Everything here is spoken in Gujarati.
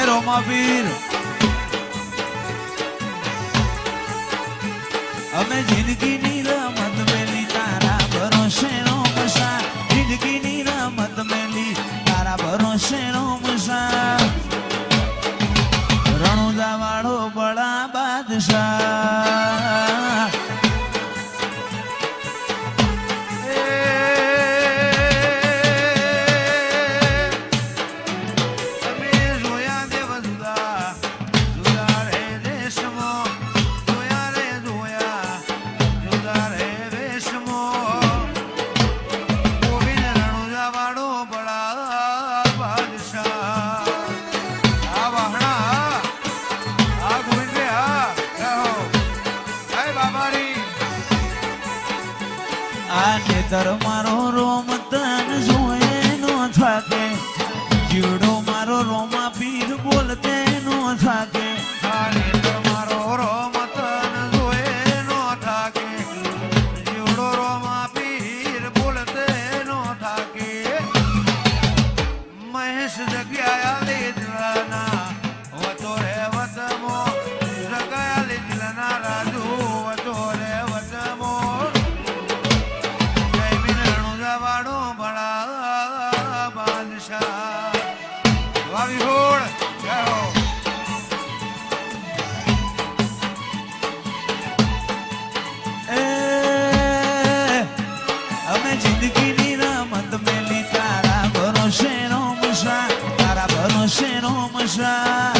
રોમાવીર અમે જિંદગીની રમત મેલી તારા ભરોસે રોમસા જિંદગીની રમત મેલી તારા ભરોસે રોમસા રણુદા વાળો બળા બાદશાહ નેતર મારો રોમ તન જોયે નો થાકે જીવડો મારો રોમા પીર બોલતે નો થાકે નેતર મારો રોમ તન જોયે નો થાકે જીવડો રોમા પીર બોલતે નો થાકે મહેશ જગ્યા લીધલાના વતો રે વતમો જગ્યા લીધલાના રાજુ વતો રે વતમો અમે જિંદગીની રમત મેલી તારા ભરોસે રોમસા તારા ભરોસે રોમસા